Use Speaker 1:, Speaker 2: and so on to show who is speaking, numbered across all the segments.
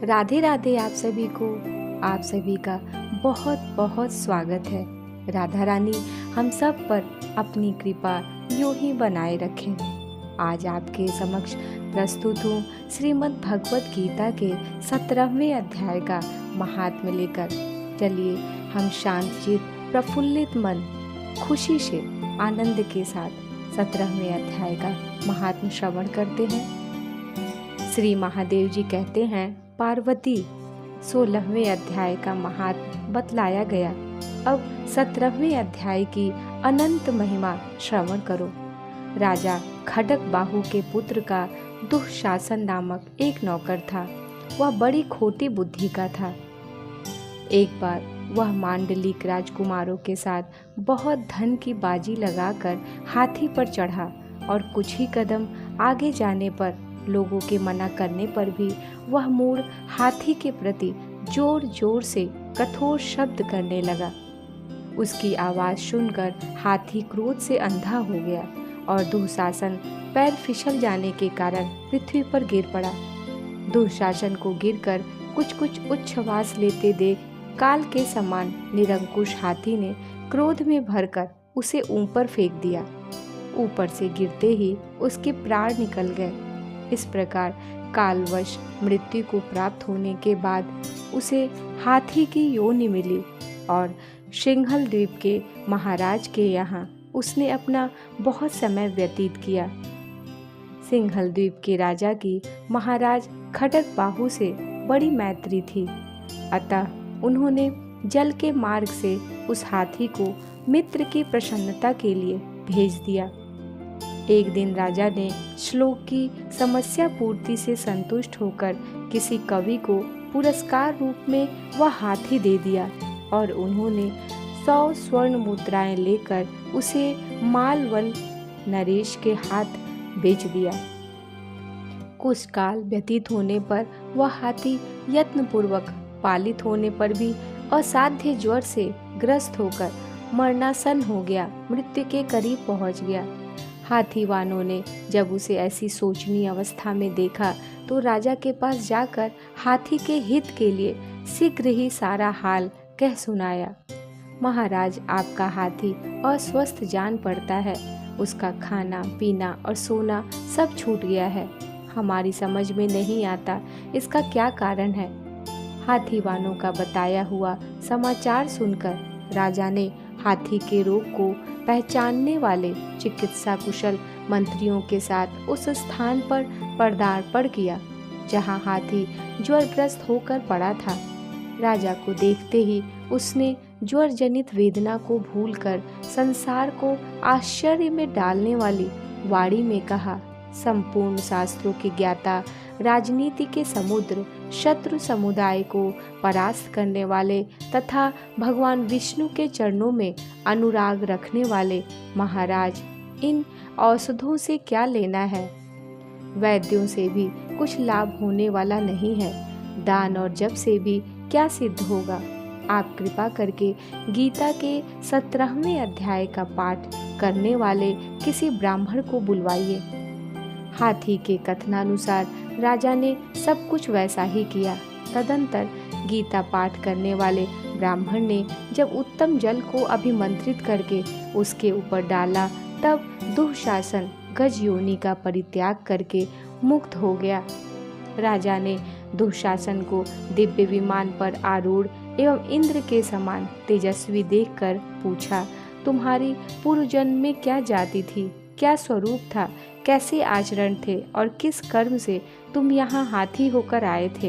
Speaker 1: राधे राधे आप सभी को। आप सभी का बहुत बहुत स्वागत है। राधा रानी हम सब पर अपनी कृपा यूं ही बनाए रखें। आज आपके समक्ष प्रस्तुत हूँ श्रीमद् भगवत गीता के 17वें अध्याय का महात्म्य लेकर। चलिए हम शांत चित, प्रफुल्लित मन, खुशी से, आनंद के साथ 17वें अध्याय का महात्म्य श्रवण करते हैं। श्री महादेव जी कहते हैं, पार्वती 16वें अध्याय का महात्म्य बतलाया गया। अब 17वें अध्याय की अनंत महिमा श्रवण करो। राजा खड्ग बाहु के पुत्र का दुःशासन नामक एक नौकर था। वह बड़ी खोटी बुद्धि का था। एक बार वह मांडलिक राजकुमारों के साथ बहुत धन की बाजी लगाकर हाथी पर चढ़ा और कुछ ही कदम आगे जाने पर, लोगों के मना करने पर भी वह मूढ़ हाथी के प्रति जोर जोर से कठोर शब्द करने लगा। उसकी आवाज़ सुनकर हाथी क्रोध से अंधा हो गया और दुःशासन पैर फिसल जाने के कारण पृथ्वी पर गिर पड़ा। दुःशासन को गिरकर कुछ उच्छ्वास लेते देख काल के समान निरंकुश हाथी ने क्रोध में भरकर उसे ऊपर फेंक दिया। ऊपर से गिरते ही उसके प्राण निकल गए। इस प्रकार कालवश मृत्यु को प्राप्त होने के बाद उसे हाथी की योनि मिली और सिंघल द्वीप के महाराज के यहाँ उसने अपना बहुत समय व्यतीत किया। सिंघल द्वीप के राजा की महाराज खड्ग बाहु से बड़ी मैत्री थी, अतः उन्होंने जल के मार्ग से उस हाथी को मित्र की प्रसन्नता के लिए भेज दिया। एक दिन राजा ने श्लोक की समस्या पूर्ति से संतुष्ट होकर किसी कवि को पुरस्कार रूप में वह हाथी दे दिया और उन्होंने 100 स्वर्ण मुद्राएं लेकर उसे मालवन नरेश के हाथ बेच दिया। कुछ काल व्यतीत होने पर वह हाथी यत्नपूर्वक पालित होने पर भी असाध्य ज्वर से ग्रस्त होकर मरणासन हो गया, मृत्यु के करीब पहुंच गया। हाथीवानों ने जब उसे ऐसी शोचनीय अवस्था में देखा तो राजा के पास जाकर हाथी के हित के लिए शीघ्र ही सारा हाल कह सुनाया। महाराज, आपका हाथी अस्वस्थ जान पड़ता है। उसका खाना पीना और सोना सब छूट गया है। हमारी समझ में नहीं आता इसका क्या कारण है। हाथीवानों का बताया हुआ समाचार सुनकर राजा ने हाथी के रोग को पहचानने वाले चिकित्सा कुशल मंत्रियों के साथ उस स्थान पर पदार्पण किया जहां हाथी ज्वरग्रस्त होकर पड़ा था। राजा को देखते ही उसने ज्वर जनित वेदना को भूलकर संसार को आश्चर्य में डालने वाली वाणी में कहा, संपूर्ण शास्त्रों के ज्ञाता, राजनीति के समुद्र, शत्रु समुदाय को परास्त करने वाले तथा भगवान विष्णु के चरणों में अनुराग रखने वाले महाराज, इन औषधों से क्या लेना है? वैद्यों से भी कुछ लाभ होने वाला नहीं है। दान और जप से भी क्या सिद्ध होगा? आप कृपा करके गीता के 17वें अध्याय का पाठ करने वाले किसी ब्राह्मण को बुलवाइए। हाथी के कथनानुसार राजा ने सब कुछ वैसा ही किया। तदंतर गीता पाठ करने वाले ब्राह्मण ने जब उत्तम जल को अभिमंत्रित करके उसके ऊपर डाला, तब दुःशासन गज योनि का परित्याग करके मुक्त हो गया। राजा ने दुःशासन को दिव्य विमान पर आरूढ़ एवं इंद्र के समान तेजस्वी देखकर पूछा, तुम्हारी पूर्व जन्म में क्या जाति थी, क्या स्वरूप था, कैसे आचरण थे और किस कर्म से तुम यहाँ हाथी होकर आए थे?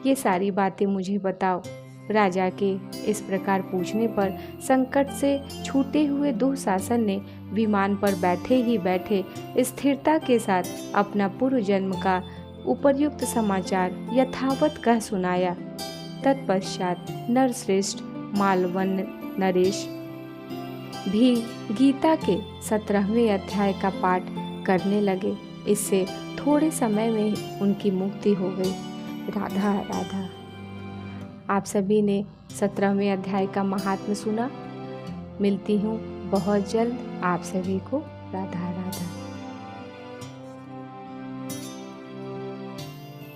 Speaker 1: ये सारी बातें मुझे बताओ। राजा के इस प्रकार पूछने पर संकट से छूटे हुए दुःशासन ने विमान पर बैठे ही बैठे स्थिरता के साथ अपना पूर्व जन्म का उपर्युक्त समाचार यथावत कह सुनाया। तत्पश्चात नरश्रेष्ठ मालवन नरेश भी गीता के 17वें अध्याय का पाठ करने लगे। इससे थोड़े समय में उनकी मुक्ति हो गई। राधा राधा। आप सभी ने 17वें अध्याय का महात्म्य सुना। मिलती हूँ बहुत जल्द आप सभी को। राधा राधा।